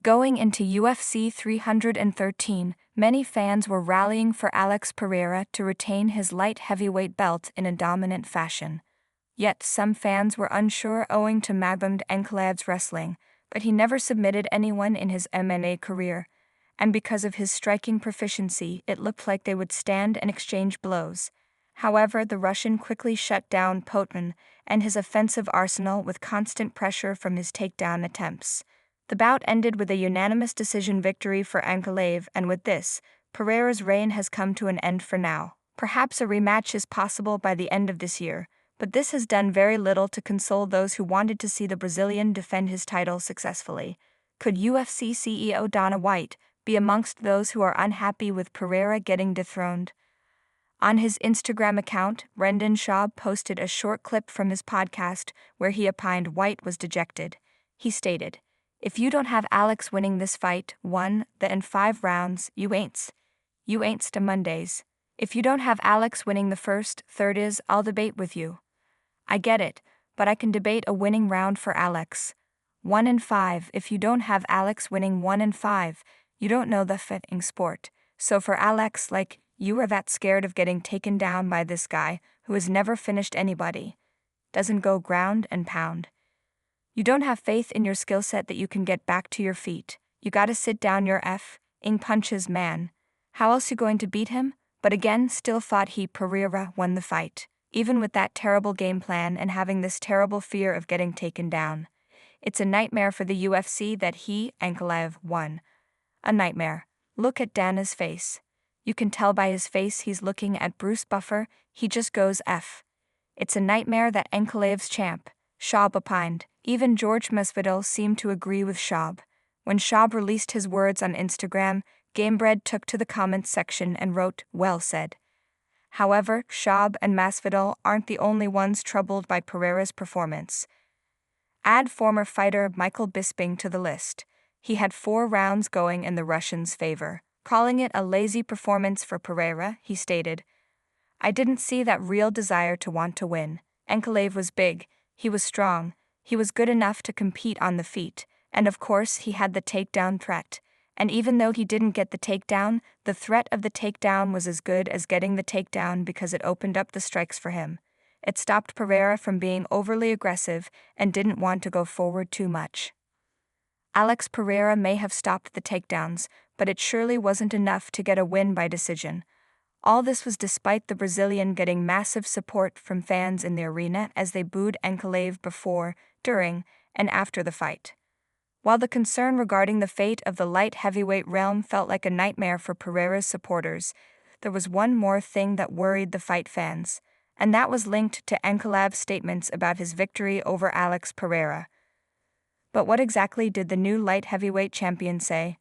Going into UFC 313, many fans were rallying for Alex Pereira to retain his light heavyweight belt in a dominant fashion. Yet some fans were unsure owing to Masvidal's wrestling, but he never submitted anyone in his MMA career, and because of his striking proficiency, it looked like they would stand and exchange blows. However, the Russian quickly shut down Potin and his offensive arsenal with constant pressure from his takedown attempts. The bout ended with a unanimous decision victory for Ankalaev, and with this, Pereira's reign has come to an end for now. Perhaps a rematch is possible by the end of this year, but this has done very little to console those who wanted to see the Brazilian defend his title successfully. Could UFC CEO Dana White be amongst those who are unhappy with Pereira getting dethroned? On his Instagram account, Brendan Schaub posted a short clip from his podcast where he opined White was dejected. He stated, "If you don't have Alex winning this fight, in 5 rounds, you ain't's to Mondays. If you don't have Alex winning the first, third is, I'll debate with you. I get it, but I can debate a winning round for Alex. 1-5, if you don't have Alex winning 1-5, you don't know the fighting sport. So for Alex, you are that scared of getting taken down by this guy who has never finished anybody. Doesn't go ground and pound. You don't have faith in your skill set that you can get back to your feet. You gotta sit down your f-ing punches, man. How else you going to beat him?" But again, still thought Pereira won the fight, even with that terrible game plan and having this terrible fear of getting taken down. It's a nightmare for the UFC that Ankalaev, won. A nightmare. Look at Dana's face. You can tell by his face he's looking at Bruce Buffer, he just goes F. It's a nightmare that Ankalaev's champ, Schaub opined. Even George Masvidal seemed to agree with Schaub. When Schaub released his words on Instagram, Gamebred took to the comments section and wrote, "Well said." However, Schaub and Masvidal aren't the only ones troubled by Pereira's performance. Add former fighter Michael Bisping to the list. He had 4 rounds going in the Russians' favor. Calling it a lazy performance for Pereira, he stated, "I didn't see that real desire to want to win. Ankalaev was big, he was strong, he was good enough to compete on the feet, and of course he had the takedown threat. And even though he didn't get the takedown, the threat of the takedown was as good as getting the takedown because it opened up the strikes for him. It stopped Pereira from being overly aggressive and didn't want to go forward too much. Alex Pereira may have stopped the takedowns, but it surely wasn't enough to get a win by decision. All this was despite the Brazilian getting massive support from fans in the arena as they booed Ankalaev before, during, and after the fight. While the concern regarding the fate of the light heavyweight realm felt like a nightmare for Pereira's supporters, there was one more thing that worried the fight fans, and that was linked to Ankalaev's statements about his victory over Alex Pereira. But what exactly did the new light heavyweight champion say?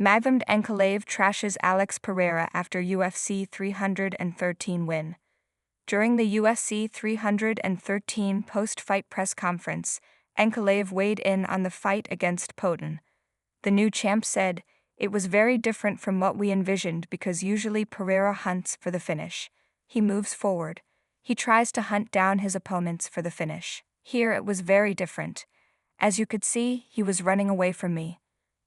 Masvidal Ankalaev trashes Alex Pereira after UFC 313 win. During the UFC 313 post-fight press conference, Ankalaev weighed in on the fight against Potin. The new champ said, "It was very different from what we envisioned because usually Pereira hunts for the finish. He moves forward. He tries to hunt down his opponents for the finish. Here it was very different. As you could see, he was running away from me.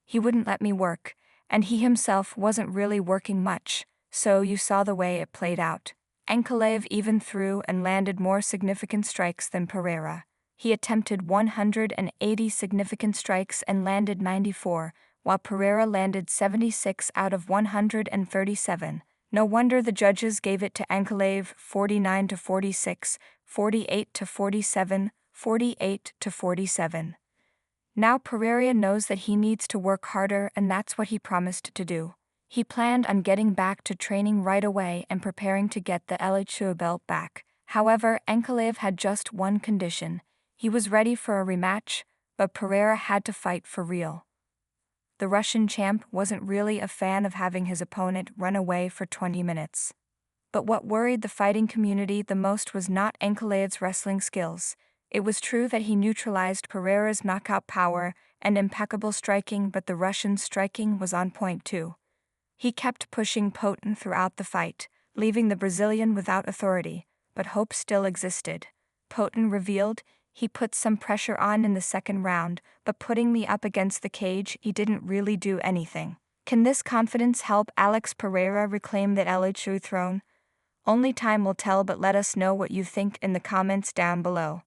He wouldn't let me work, and he himself wasn't really working much, so you saw the way it played out." Ankalaev even threw and landed more significant strikes than Pereira. He attempted 180 significant strikes and landed 94, while Pereira landed 76 out of 137. No wonder the judges gave it to Ankalaev 49-46, 48-47, 48-47. Now Pereira knows that he needs to work harder, and that's what he promised to do. He planned on getting back to training right away and preparing to get the LHU belt back. However, Ankalaev had just one condition. He was ready for a rematch, but Pereira had to fight for real. The Russian champ wasn't really a fan of having his opponent run away for 20 minutes. But what worried the fighting community the most was not Ankalaev's wrestling skills. It was true that he neutralized Pereira's knockout power and impeccable striking, but the Russian's striking was on point too. He kept pushing Potin throughout the fight, leaving the Brazilian without authority, but hope still existed. Potin revealed He put some pressure on in the second round, but putting me up against the cage, he didn't really do anything. Can this confidence help Alex Pereira reclaim that LHU throne? Only time will tell, but let us know what you think in the comments down below.